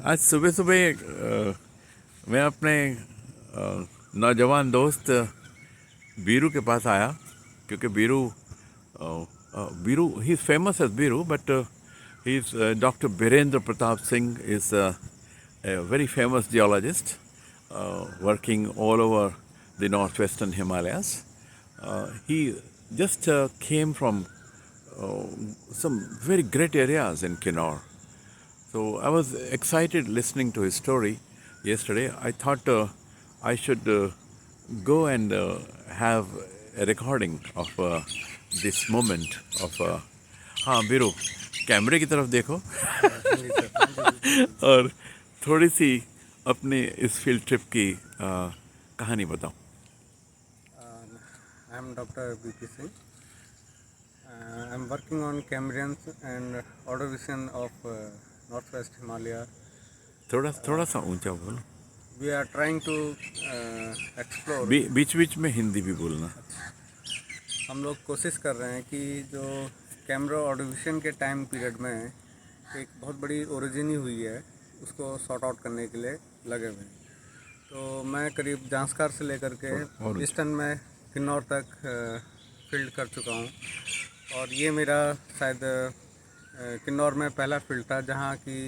आज सुबह सुबह मैं अपने नौजवान दोस्त बीरू के पास आया क्योंकि Biru he is famous as Biru but he is doctor Birendra Pratap Singh is a very famous geologist working all over the northwestern Himalayas. He just came from some very great areas in Kinnaur. So I was excited listening to his story yesterday. I thought I should go and have a recording of this moment of हाँ बीरू कैमरे की तरफ देखो और थोड़ी सी अपने इस field trip की कहानी बताओ. I am Dr. B.P. Singh. I am working on Cambrians and Ordovician of Northwest Himalaya. थोड़ा सा ऊंचा बोलो. We are trying to explore. बीच बीच में हिंदी भी बोलना. हम लोग कोशिश कर रहे हैं कि जो कैमरा ऑर्डोविशन के टाइम पीरियड में एक बहुत बड़ी ओरिजिन हुई है उसको सॉर्ट आउट करने के लिए लगे हुए हैं. तो मैं करीब जांस्कर से लेकर के ईस्टर्न में किन्नौर तक फील्ड कर चुका हूँ और ये मेरा शायद किन्नौर में पहला फील्ड था जहाँ की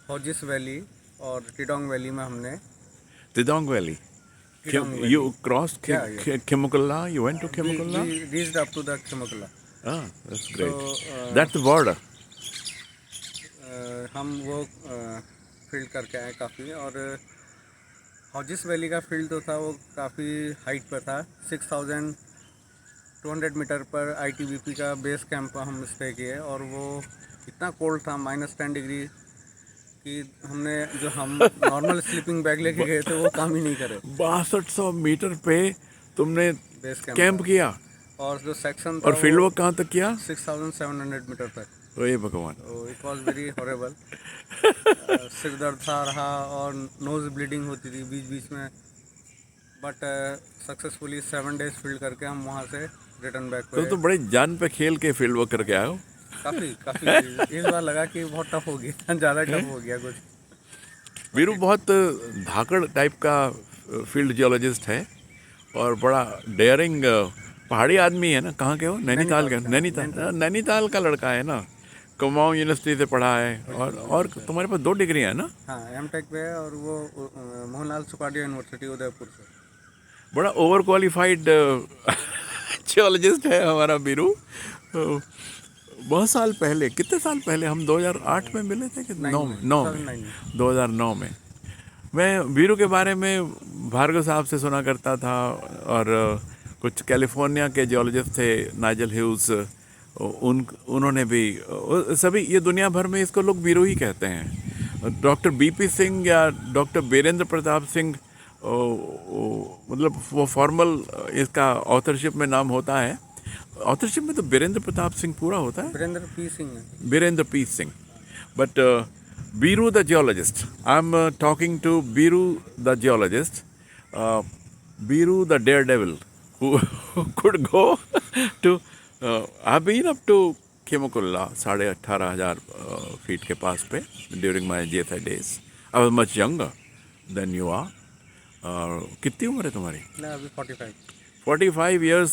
हॉजिस वैली और टिडोंग वैली में हमने Tidong Valley. You crossed Khimukalla? You went to Khimukalla? We reached up to the Khimukalla. Ah, that's great. So, That's the border. हम वो फील्ड करके आए काफ़ी और हॉजिस वैली का फील्ड तो था वो काफ़ी हाइट पर था. 6,200 मीटर पर ITBP का बेस कैंप हम स्टे किए और वो इतना कोल्ड था -10 डिग्री कि हमने जो हम नॉर्मल स्लीपिंग बैग लेके गए थे वो काम ही नहीं करे. 6200 मीटर पे तुमने बेस कैंप किया और जो सेक्शन था और फील्ड वर्क कहाँ तक किया? 6,700 मीटर तक. ओए भगवान. It was very horrible. सिर दर्द था रहा और नोज ब्लीडिंग होती थी बीच बीच में बट सक्सेसफुली 7 डेज फील्ड करके हम वहाँ से रिटर्न बैक हुए. तो बड़े जान पे खेल के फील्ड वर्क करके आए हो. काफ़ी इस बार लगा कि बहुत टफ हो गया, ज़्यादा टफ हो गया कुछ. बीरू बहुत धाकड़ टाइप का फील्ड जियोलॉजिस्ट है और बड़ा डेयरिंग पहाड़ी आदमी है ना. कहाँ के हो? नैनीताल का. नैनीताल का लड़का है ना. कुमाऊं यूनिवर्सिटी से पढ़ा है और तुम्हारे पास 2 डिग्री है ना. हाँ M.Tech पे है और वो मोहनलाल सुपाडिया यूनिवर्सिटी उदयपुर से. बड़ा ओवर क्वालिफाइड जियोलॉजिस्ट है हमारा बीरू. बहुत साल पहले, कितने साल पहले, हम 2008 में मिले थे कि 2009 में मैं बीरू के बारे में भार्गव साहब से सुना करता था और कुछ कैलिफोर्निया के जियोलॉजिस्ट थे नाइजल ह्यूज. उन्होंने भी सभी ये दुनिया भर में इसको लोग बीरू ही कहते हैं. डॉक्टर बीपी सिंह या डॉक्टर बीरेंद्र प्रताप सिंह मतलब वो फॉर्मल इसका ऑथरशिप में नाम होता है. ऑथरशिप में तो बीरेंद्र प्रताप सिंह पूरा होता है. Birendra P Singh. But Biru the geologist, I am talking to Biru the geologist, Biru the daredevil who could go to I've been up to Khimukalla 18,500 feet के पास पे during my GFI days. I was much younger than you are. कितनी उम्र है तुम्हारी? अभी 45 years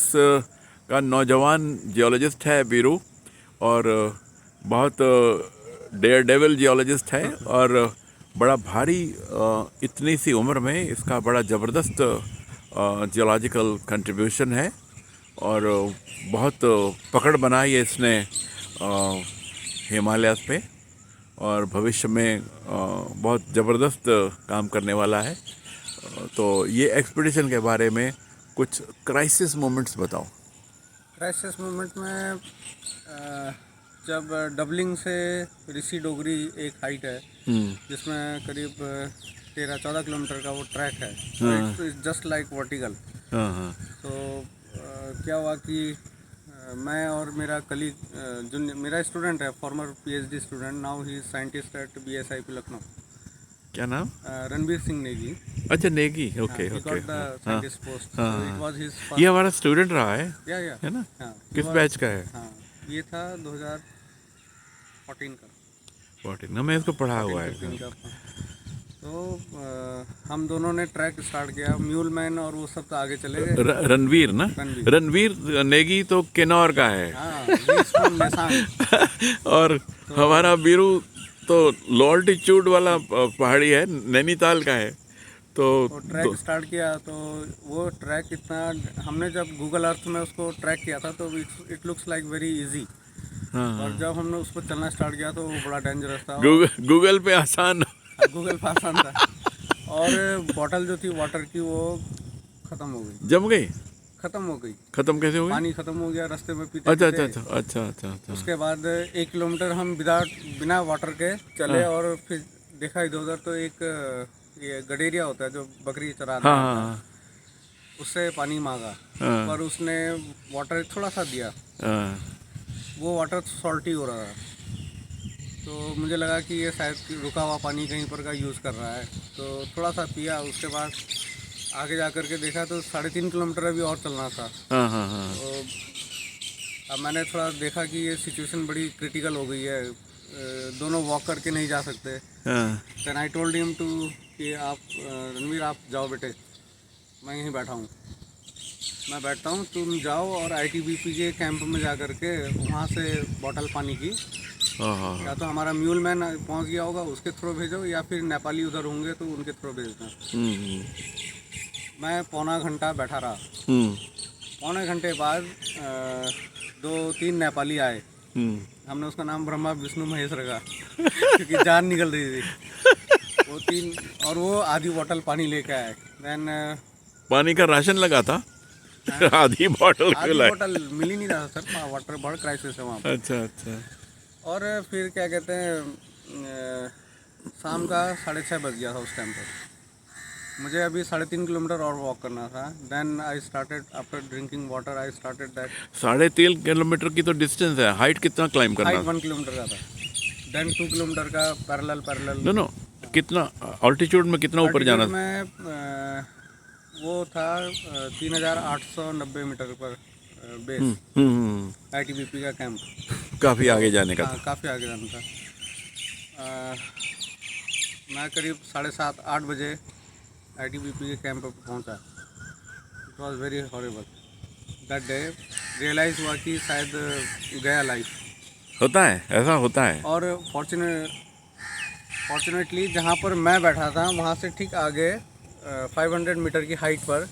का नौजवान geologist है बीरू और बहुत डेयर डेविल जियोलॉजिस्ट है और बड़ा भारी इतनी सी उम्र में इसका बड़ा ज़बरदस्त जियोलॉजिकल कंट्रीब्यूशन है और बहुत पकड़ बनाई है इसने हिमालयास पे और भविष्य में बहुत ज़बरदस्त काम करने वाला है. तो ये एक्सपीडिशन के बारे में कुछ क्राइसिस मोमेंट्स बताओ. क्राइसिस मोमेंट में जब डबलिंग से ऋषि डोगरी एक हाइट है जिसमें करीब 13-14 किलोमीटर का वो ट्रैक है. It's just like vertical. तो क्या हुआ कि मैं और मेरा कलीग जो मेरा स्टूडेंट है, farmer PhD student, now he is scientist at BSIP Lucknow. क्या नाम? रणबीर सिंह नेगी. अच्छा नेगी. ओके. पोस्ट. ये हमारा स्टूडेंट रहा है. है ना. किस बैच का है? हाँ ये था 2014 का. 14 ना मैं इसको पढ़ा हुआ है। 14-15 का। तो हम दोनों ने ट्रैक स्टार्ट किया, म्यूल मैन और वो सब तो आगे चले गए। रणवीर ना, रणवीर। रणवीर नेगी तो किन्नौर का है। हाँ, he's from Nesang। और हमारा बीरू तो लो ऑल्टीट्यूड वाला पहाड़ी है, नैनीताल का है। तो वो ट्रैक स्टार्ट किया तो वो ट्रैक इतना, हमने जब गूगल अर्थ में उसको ट्रैक किया था तो it looks like very easy. हाँ, और जब हमने उस पर चलना स्टार्ट किया तो वो बड़ा डेंजरस था। गूगल पे आसान। गूगल पे आसान था। और बॉटल जो थी वाटर की वो ख़त्म हो गई। जम गई? ख़त्म हो गई। खत्म कैसे हो गई? पानी ख़त्म हो गया रास्ते में पीते अच्छा पीते। अच्छा अच्छा अच्छा अच्छा अच्छा। उसके बाद 1 किलोमीटर हम बिना वाटर के चले और फिर देखा इधर उधर तो एक ये गडेरिया होता है जो बकरी चराता हाँ है, हाँ उससे पानी मांगा। हाँ, पर उसने वाटर थोड़ा सा दिया, हाँ, वो वाटर सॉल्टी हो रहा था। तो मुझे लगा कि ये शायद रुका हुआ पानी कहीं पर का यूज़ कर रहा है, तो थोड़ा सा पिया। उसके बाद आगे जा कर के देखा तो 3.5 किलोमीटर अभी और चलना था। हाँ, हाँ, हाँ। तो अब मैंने थोड़ा देखा कि ये सिचुएशन बड़ी क्रिटिकल हो गई है, दोनों वॉक करके नहीं जा सकते। Then I told him to कि आप रणवीर आप जाओ बेटे, मैं यहीं बैठा हूँ, मैं बैठता हूँ, तुम जाओ और आईटीबीपी के कैंप में जा कर के वहाँ से बॉटल पानी की हाँ, या तो हमारा म्यूल मैन पहुँच गया होगा उसके थ्रू भेजो, या फिर नेपाली उधर होंगे तो उनके थ्रू भेजना। मैं पौना घंटा बैठा रहा। पौने घंटे बाद 2-3 नेपाली आए। हमने उसका नाम ब्रह्मा विष्णु महेश रखा क्योंकि जान निकल रही थी। वो 3 और वो आधी बोतल पानी लेके आए। देन पानी का राशन लगा था। आधी बोतल आधी बोतल मिल ही नहीं रहा सर, वाटर बहुत क्राइसिस है वहाँ पर। अच्छा अच्छा। और फिर क्या कहते हैं, शाम का 6:30 बज गया था उस टाइम पर। मुझे अभी 3.5 किलोमीटर और वॉक करना था। Then I started after drinking water, I started that. 3.5 kilometre की तो डिस्टेंस है। हाइट कितना क्लाइम करना? हाइट 1 किलोमीटर का था। देन 2 किलोमीटर का पैरेलल। नो कितना ऑल्टीट्यूड में कितना ऊपर जाना था? में वो था 3890 मीटर पर बेस आईटीबीपी का कैंप। काफ़ी आगे जाने का हाँ, काफ़ी आगे जाना था। मैं करीब 7:30-8 बजे आईटीबीपी के कैंप पर पहुंचा। It was very horrible that day. Realise हुआ कि शायद गया लाइफ। होता है, ऐसा होता है। और फॉर्चुनेटली जहाँ पर मैं बैठा था वहाँ से ठीक आगे 500 मीटर की हाइट पर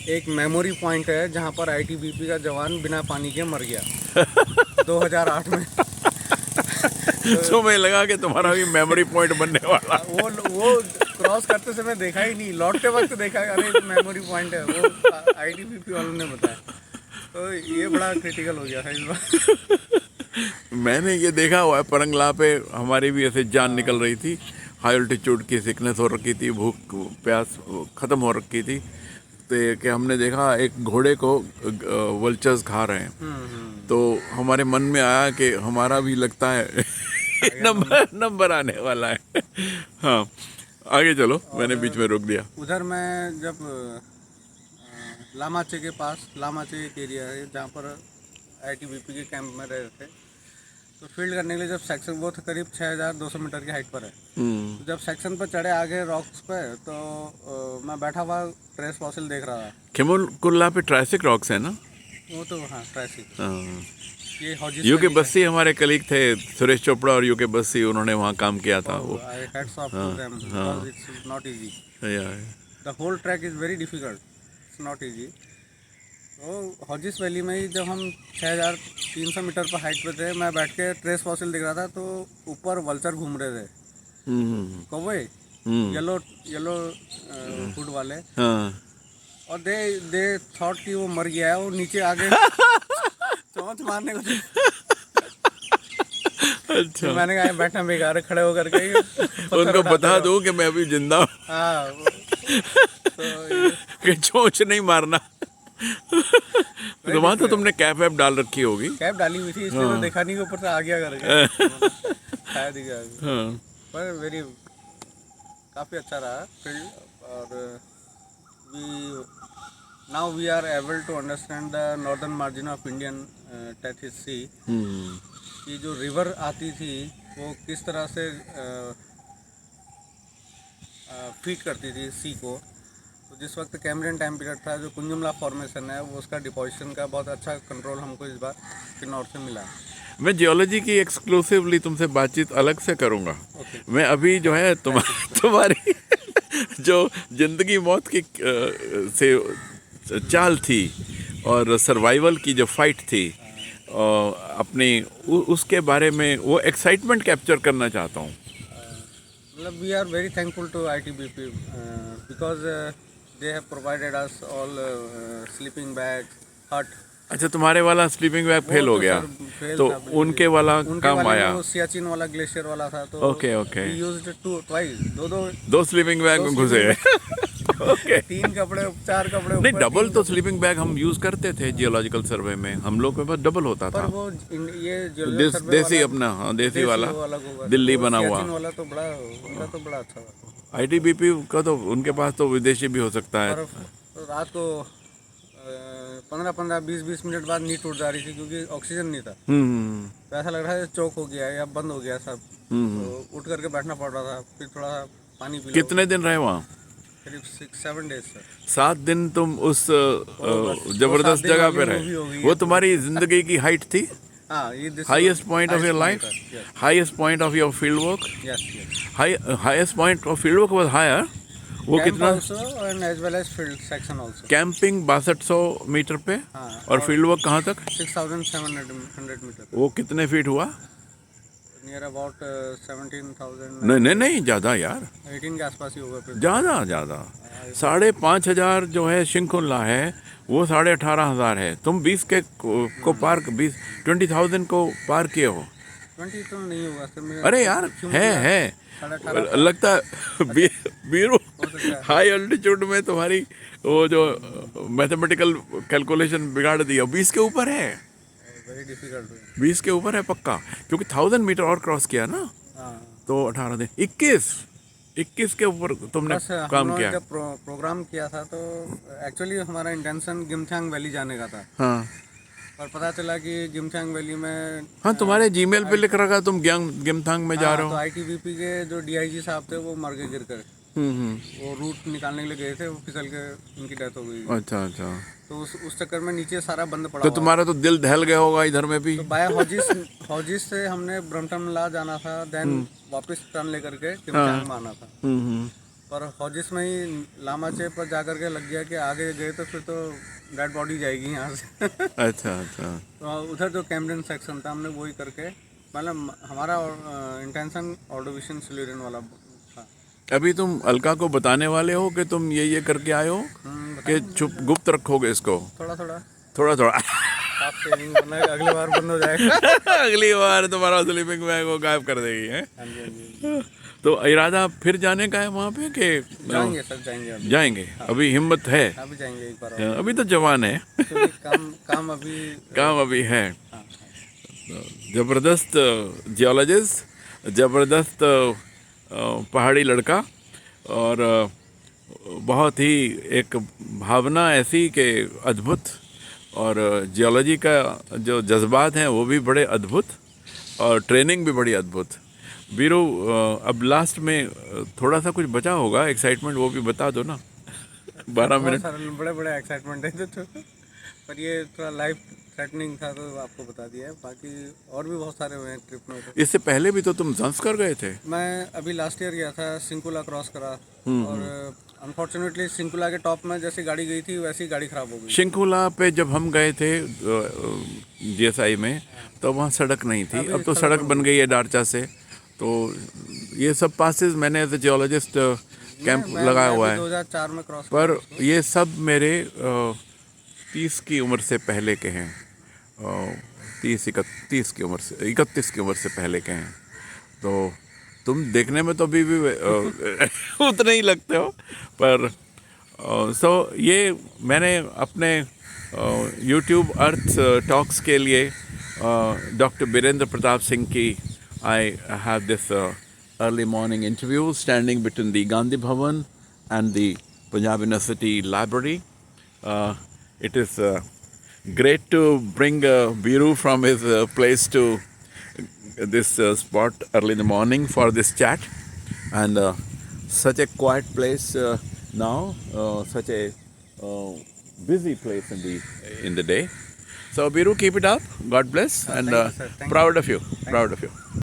एक मेमोरी पॉइंट है जहाँ पर आईटीबीपी का जवान बिना पानी के मर गया 2008 में। तो मैं लगा कि तुम्हारा भी मेमोरी पॉइंट बनने वाला। वो क्रॉस करते समय देखा ही नहीं, लौटते वक्त देखा, अरे मेमोरी पॉइंट है, वो आईटीबीपी वालों ने बताया। तो ये बड़ा क्रिटिकल हो गया था इस बार। मैंने ये देखा हुआ है, परंगला पे हमारी भी ऐसे जान निकल रही थी। हाई अल्टीट्यूड की सिकनेस हो रखी थी, भूख प्यास ख़त्म हो रखी थी। तो कि हमने देखा एक घोड़े को वल्चर्स खा रहे हैं। तो हमारे मन में आया कि हमारा भी लगता है नंबर आने वाला है। हाँ, आगे चलो, मैंने बीच में रोक दिया। उधर मैं जब लामाचे के पास, लामाचे एक एरिया है जहाँ पर आईटीबीपी के कैंप में रहे थे, तो फील्ड करने के लिए जब सेक्शन, वो था करीब 6200 मीटर की हाइट पर है। तो जब सेक्शन पर चढ़े आगे रॉक्स पे, तो मैं बैठा हुआ ट्रेस फॉसिल देख रहा था। खेमुलकुल्ला पे ट्राइसिक रॉक्स है ना? वो तो हाँ ट्राइसिक। हाँ। ये हॉजिस यूके बस्सी हमारे कलीग थे, सुरेश चोपड़ा और यूके बस्सी, उन्होंने वहाँ काम किया था। वो hats off to them because it's not easy. The whole track is very difficult, it's not easy. तो हॉजिस वैली में ही जब हम 6300 मीटर पर हाइट पे थे, मैं बैठ के ट्रेस फॉसिल दिख रहा था, तो ऊपर वल्चर घूम रहे थे, कौवे, येलो हुड वाले। और दे थॉट कि वो मर गया है, वो नीचे आगे चोंच मारने को। अच्छा। तो मैंने कहा बैठना बेकार है, खड़े होकर के उनको बता दूं कि मैं अभी जिंदा हूँ। हाँ, कि चोंच नहीं मारना। तो वहाँ तो तुमने कैप वैप डाल रखी होगी? कैप डाली हुई थी, इसलिए तो देखा नहीं, ऊपर से आ गया करके शायद ही। पर वेरी काफ़ी अच्छा रहा फील्ड। और now we are able to understand the northern margin of Indian Tethys sea. कि जो रिवर आती थी वो किस तरह से फीड करती थी सी को। तो जिस वक्त कैम्ब्रियन टाइम पीरियड था, जो कुंजुमला फॉर्मेशन है वो उसका डिपोजिशन का बहुत अच्छा कंट्रोल हमको इस बार किन्नौर से मिला। मैं जियोलॉजी की एक्सक्लूसिवली तुमसे बातचीत अलग से करूंगा। ओके। मैं अभी जो है तुम्हारी जो जिंदगी मौत की से चाल थी और सर्वाइवल की जो फाइट थी अपनी उसके बारे में वो एक्साइटमेंट कैप्चर करना चाहता हूँ। मतलब we are very thankful to ITBP because they have provided us all sleeping bag, hut. अच्छा, तुम्हारे वाला स्लीपिंग बैग फेल हो गया तो उनके वाला काम आया। वो सियाचिन वाला ग्लेशियर वाला था, तो okay okay, we used twice, दो दो स्लीपिंग बैग में घुसे। ओके, 3 कपड़े, 4 कपड़े नहीं, ऊपर, डबल तो स्लीपिंग बैग हम यूज करते थे जियोलॉजिकल सर्वे में, हम लोग के पास डबल होता पर था। वो ये जो देसी अपना, हाँ, देसी वाला अलग होगा, दिल्ली वो बना हुआ। सियाचिन वाला तो बड़ा, उनका तो बड़ा अच्छा था। ITBP का तो उनके पास तो विदेशी भी हो सकता है। पर रात को 15-15, 20-20 मिनट बाद नींद टूट जा रही थी क्योंकि ऑक्सीजन नहीं था। तो ऐसा लग रहा है चौक हो गया या बंद हो गया सब। तो उठ करके बैठना पड़ रहा था, फिर थोड़ा सा पानी पी लो। कितने दिन रहे वहाँ? करीब 6-7 डेज सर। 7 दिन तुम उस जबरदस्त जगह पे रहे। वो तुम्हारी जिंदगी की हाइट थी, हाँ, ये highest point of your life, highest point of your field work. Highest point of field work was higher. वो कितना? And as well as field section also. Camping 6200 metre पे, हाँ, और फील्ड वर्क कहाँ तक? 6700 मीटर। वो कितने फीट हुआ? Near about 17,000। नहीं नहीं, ज्यादा यार, 18 के आसपास ही होगा फिर। ज्यादा 5,500 जो है शिंकुला है, वो 18,500 है। तुम 20 के को पार 20,000 को पार किए हो। 20 तो नहीं होगा सर। अरे यार, है लगता है बीरू हाई अल्टीट्यूड में तुम्हारी वो जो मैथमेटिकल कैलकुलेशन बिगाड़ दिया। 20 के ऊपर है, वेरी डिफिकल्ट। 20 के ऊपर है पक्का, क्योंकि 1000 मीटर और क्रॉस किया ना। तो 18 दिन 21 के ऊपर तुमने काम किया। जब प्रोग्राम किया था तो एक्चुअली हमारा इंटेंशन गिमथांग वैली जाने का था। हाँ, और पता चला कि गिमथांग वैली में, हाँ, तुम्हारे जीमेल पे लिख रखा तुम गिमथांग में जा रहे हो। तो ITBP के जो DIG साहब थे वो मर गए गिर कर। वो रूट निकालने के लिए गए थे, वो फिसल के उनकी डेथ हो गई। अच्छा अच्छा, तो उस चक्कर में नीचे सारा बंद पड़ा तो हुआ। तुम्हारा तो दिल दहल गया होगा इधर में भी। तो बाय हॉजिस से हमने ब्रम्पटन जा जाना था, देन वापस टर्न लेकर के गिमथांग में आना था। पर हॉजिस में ही लामाचे पर जा करके लग गया कि आगे गए तो फिर तो डेड बॉडी जाएगी यहाँ से। अच्छा अच्छा, तो उधर जो कैम्ब्रियन सेक्शन था हमने वही करके, मतलब हमारा इंटेंशन ऑर्डोविशन सिल्यूरियन वाला था। अभी तुम अलका को बताने वाले हो कि तुम ये करके आए हो, कि चुप गुप्त रखोगे इसको? थोड़ा थोड़ा आप सेविंग करना है, अगली बार बंद हो जाएगा। अगली बार तुम्हारा स्लीपिंग बैग वो गायब कर देगी है। हाँ जी, हाँ जी। तो इरादा फिर जाने का है वहाँ पे कि जाएंगे सर, जाएंगे अभी। जाएंगे? अभी हिम्मत है? अभी जाएंगे एक बार। अभी तो जवान है। काम अभी है। जबरदस्त जियोलॉजिस्ट, जबरदस्त पहाड़ी लड़का, और बहुत ही एक भावना ऐसी कि अद्भुत, और जियोलॉजी का जो जज्बात हैं वो भी बड़े अद्भुत, और ट्रेनिंग भी बड़ी अद्भुत। बीरू, अब लास्ट में थोड़ा सा कुछ बचा होगा एक्साइटमेंट, वो भी बता दो ना। 12 मिनट। बड़े एक्साइटमेंट है तो, पर ये थोड़ा लाइफ थ्रेटनिंग था तो आपको बता दिया है। बाकी और भी बहुत सारे हुए हैं ट्रिप में। तो इससे पहले भी तो तुम ज़ंस्कर गए थे। मैं अभी लास्ट ईयर गया था, सिंकुला क्रॉस करा, और अनफॉर्चुनेटली सिंकुला के टॉप में जैसी गाड़ी गई थी वैसी गाड़ी खराब हो गई। शिंकुला पे जब हम गए थे GSI में, तो वहाँ सड़क नहीं थी, अब तो सड़क बन गई है डारचा से। तो ये सब पासेस मैंने एज ए जियोलॉजिस्ट कैंप लगाया हुआ है, 2004 में क्रॉस। पर ये सब मेरे 30 की उम्र से पहले के हैं, 30-31 की उम्र से, 31 की उम्र से पहले के हैं। तो तुम देखने में तो अभी भी उतने ही लगते हो, पर सो ये मैंने अपने YouTube अर्थ टॉक्स के लिए डॉक्टर बीरेंद्र प्रताप सिंह की I have this early morning interview standing between the Gandhi Bhavan and the Punjab University Library. It is great to bring Biru from his place to this spot early in the morning for this chat, and such a quiet place now, such a busy place in the day. So Biru, keep it up. God bless, and Thank you, sir. Thank you. proud of you. Thank Proud you. of you.